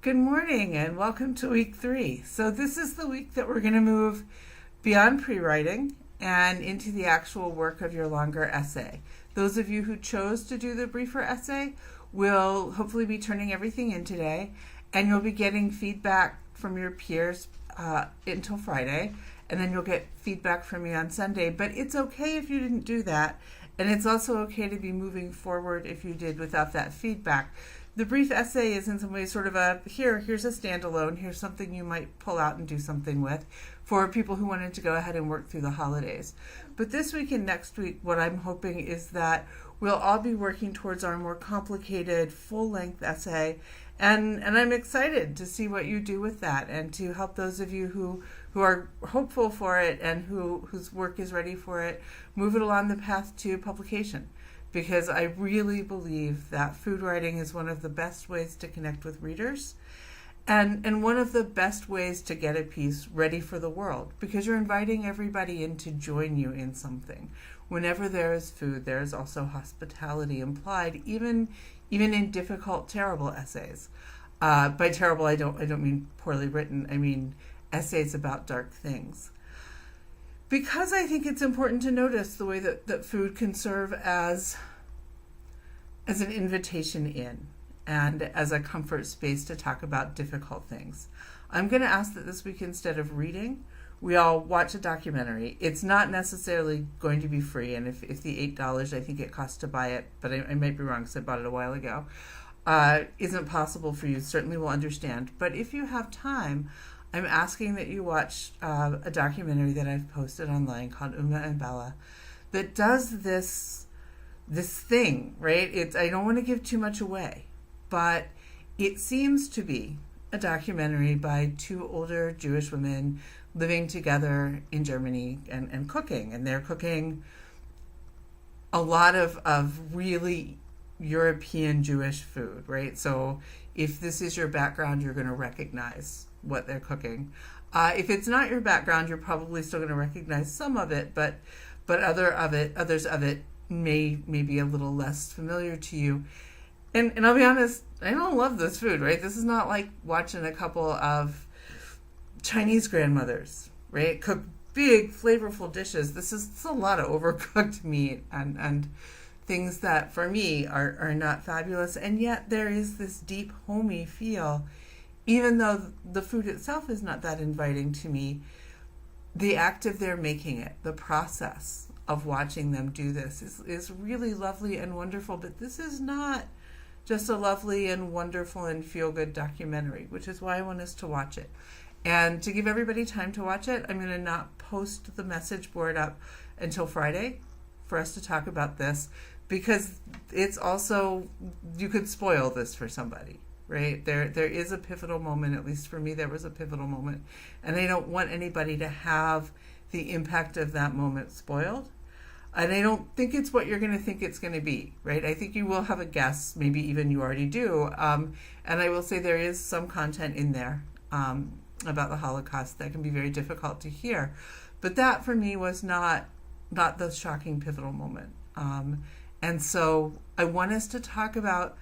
Good morning and welcome to week 3. So this is the week that we're going to move beyond pre-writing and into the actual work of your longer essay. Those of you who chose to do the briefer essay will hopefully be turning everything in today, and you'll be getting feedback from your peers until Friday, and then you'll get feedback from me on Sunday. But it's okay if you didn't do that, and it's also okay to be moving forward if you did without that feedback. The brief essay is in some ways sort of here's a standalone, here's something you might pull out and do something with for people who wanted to go ahead and work through the holidays. But this week and next week, what I'm hoping is that we'll all be working towards our more complicated, full-length essay. And I'm excited to see what you do with that and to help those of you who are hopeful for it and whose work is ready for it, move it along the path to publication. Because I really believe that food writing is one of the best ways to connect with readers and one of the best ways to get a piece ready for the world, because you're inviting everybody in to join you in something. Whenever there is food, there is also hospitality implied, even in difficult, terrible essays. By terrible, I don't mean poorly written. I mean essays about dark things. Because I think it's important to notice the way that food can serve as an invitation in and as a comfort space to talk about difficult things. I'm going to ask that this week, instead of reading, we all watch a documentary. It's not necessarily going to be free, and if the $8 I think it costs to buy it, but I might be wrong because I bought it a while ago, isn't possible for you, certainly will understand. But if you have time, I'm asking that you watch a documentary that I've posted online called Uma and Bella that does this thing, right? I don't want to give too much away, but it seems to be a documentary by two older Jewish women living together in Germany and cooking. And they're cooking a lot of really European Jewish food, right? So if this is your background, you're going to recognize what they're cooking. If it's not your background, you're probably still going to recognize some of it, but others of it may be a little less familiar to you. And I'll be honest, I don't love this food, right? This is not like watching a couple of Chinese grandmothers, right, cook big, flavorful dishes. This is a lot of overcooked meat and things that for me are not fabulous. And yet there is this deep, homey feel. Even though the food itself is not that inviting to me, the act of their making it, the process of watching them do this is really lovely and wonderful. But this is not just a lovely and wonderful and feel-good documentary, which is why I want us to watch it. And to give everybody time to watch it, I'm going to not post the message board up until Friday for us to talk about this, because it's also, you could spoil this for somebody. Right? There is a pivotal moment, at least for me, there was a pivotal moment. And I don't want anybody to have the impact of that moment spoiled. And I don't think it's what you're going to think it's going to be, right? I think you will have a guess, maybe even you already do. And I will say there is some content in there about the Holocaust that can be very difficult to hear. But that for me was not the shocking pivotal moment. And so I want us to talk about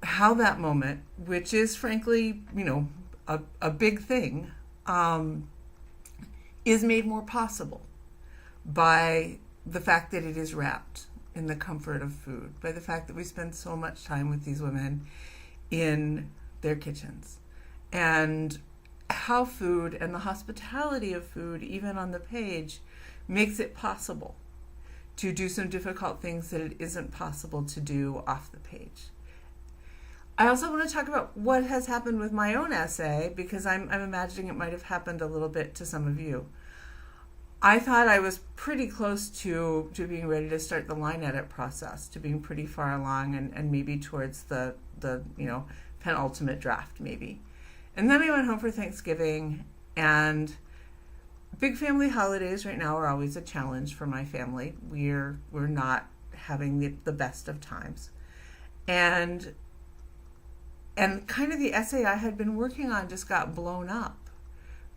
how that moment, which is frankly, a big thing, is made more possible by the fact that it is wrapped in the comfort of food, by the fact that we spend so much time with these women in their kitchens, and how food and the hospitality of food, even on the page, makes it possible to do some difficult things that it isn't possible to do off the page. I also want to talk about what has happened with my own essay, because I'm imagining it might have happened a little bit to some of you. I thought I was pretty close to being ready to start the line edit process, to being pretty far along and maybe towards the penultimate draft maybe. And then I went home for Thanksgiving, and big family holidays right now are always a challenge for my family. We're not having the best of times. And kind of the essay I had been working on just got blown up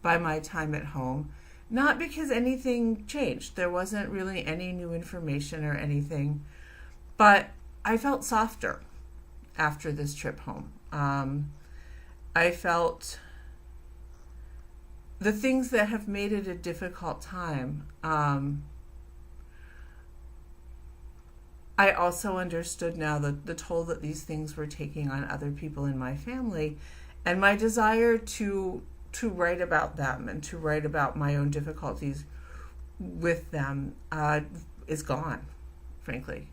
by my time at home. Not because anything changed. There wasn't really any new information or anything. But I felt softer after this trip home. I felt the things that have made it a difficult time. I also understood now the toll that these things were taking on other people in my family, and my desire to write about them and to write about my own difficulties with them is gone, frankly.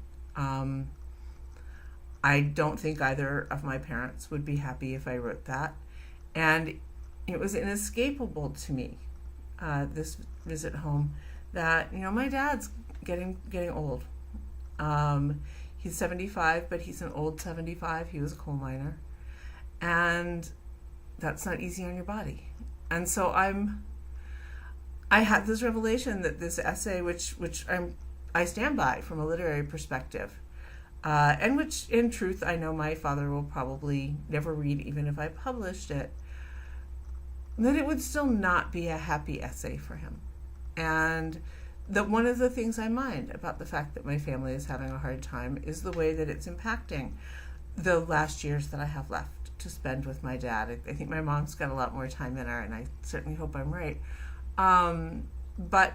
I don't think either of my parents would be happy if I wrote that, and it was inescapable to me, this visit home, that my dad's getting old. He's 75, but he's an old 75. He was a coal miner, and that's not easy on your body. And so I had this revelation that this essay, which I stand by from a literary perspective, and which in truth I know my father will probably never read, even if I published it, that it would still not be a happy essay for him. And that one of the things I mind about the fact that my family is having a hard time is the way that it's impacting the last years that I have left to spend with my dad. I think my mom's got a lot more time in her, and I certainly hope I'm right. But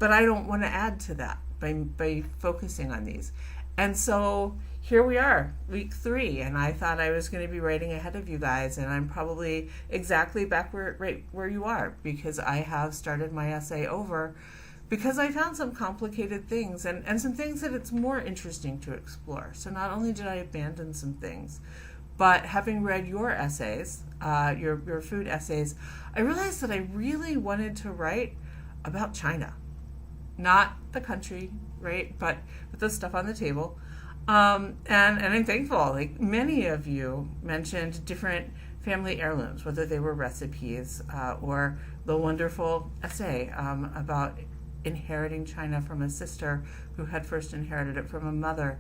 I don't want to add to that by focusing on these. And so here we are, week 3, and I thought I was going to be writing ahead of you guys, and I'm probably exactly back right where you are, because I have started my essay over because I found some complicated things and some things that it's more interesting to explore. So not only did I abandon some things, but having read your essays, your food essays, I realized that I really wanted to write about China. Not the country, right, but the stuff on the table. And I'm thankful, like many of you mentioned different family heirlooms, whether they were recipes or the wonderful essay about inheriting China from a sister who had first inherited it from a mother.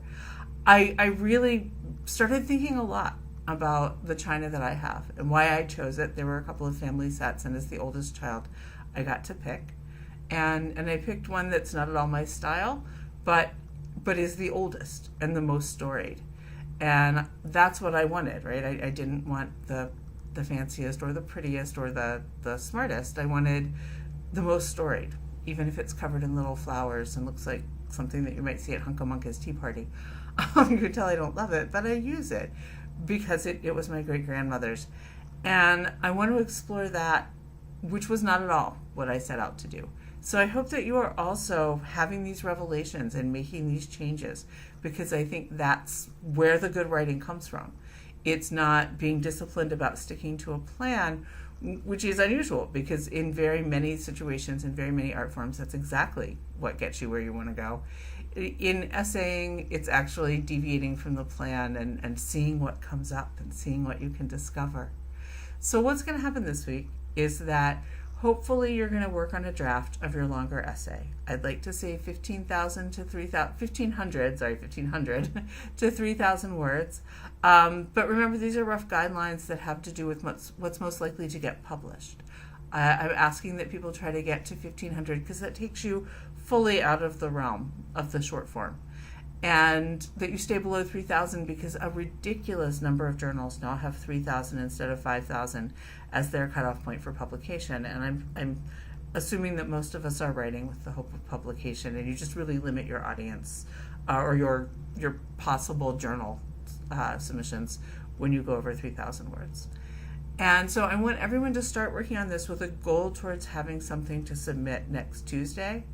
I really started thinking a lot about the China that I have and why I chose it. There were a couple of family sets, and as the oldest child, I got to pick. And I picked one that's not at all my style, but is the oldest and the most storied. And that's what I wanted, right? I didn't want the fanciest or the prettiest or the smartest. I wanted the most storied, even if it's covered in little flowers and looks like something that you might see at Hunkamunka's tea party. You can tell I don't love it, but I use it because it was my great-grandmother's. And I want to explore that, which was not at all what I set out to do. So I hope that you are also having these revelations and making these changes, because I think that's where the good writing comes from. It's not being disciplined about sticking to a plan, which is unusual, because in very many situations, in very many art forms, that's exactly what gets you where you want to go. In essaying, it's actually deviating from the plan and seeing what comes up and seeing what you can discover. So what's going to happen this week is that hopefully you're going to work on a draft of your longer essay. I'd like to say 1500 to 3,000 words. But remember, these are rough guidelines that have to do with what's most likely to get published. I'm asking that people try to get to 1,500 because that takes you fully out of the realm of the short form. And that you stay below 3,000 because a ridiculous number of journals now have 3,000 instead of 5,000 as their cutoff point for publication. And I'm assuming that most of us are writing with the hope of publication, and you just really limit your audience or your possible journal submissions when you go over 3,000 words. And so I want everyone to start working on this with a goal towards having something to submit next Tuesday.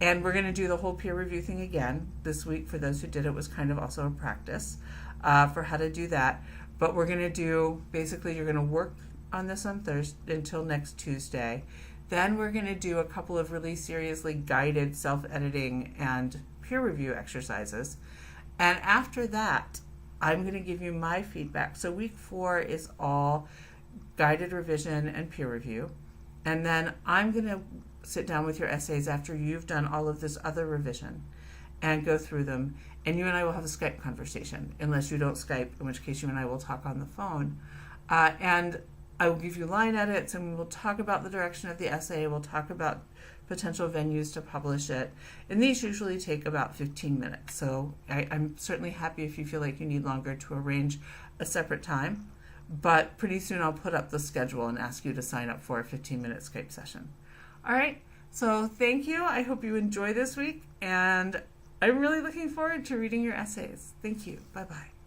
And we're going to do the whole peer review thing again this week. For those who did it, was kind of also a practice for how to do that. But we're going to do, basically, you're going to work on this on Thursday until next Tuesday. Then we're going to do a couple of really seriously guided self-editing and peer review exercises. And after that, I'm going to give you my feedback. So week 4 is all guided revision and peer review. And then I'm going to sit down with your essays after you've done all of this other revision and go through them. And you and I will have a Skype conversation, unless you don't Skype, in which case you and I will talk on the phone. And I will give you line edits, and we will talk about the direction of the essay. We'll talk about potential venues to publish it. And these usually take about 15 minutes. So I'm certainly happy if you feel like you need longer to arrange a separate time. but pretty soon I'll put up the schedule and ask you to sign up for a 15-minute Skype session. All right, so thank you. I hope you enjoy this week, and I'm really looking forward to reading your essays. Thank you. Bye-bye.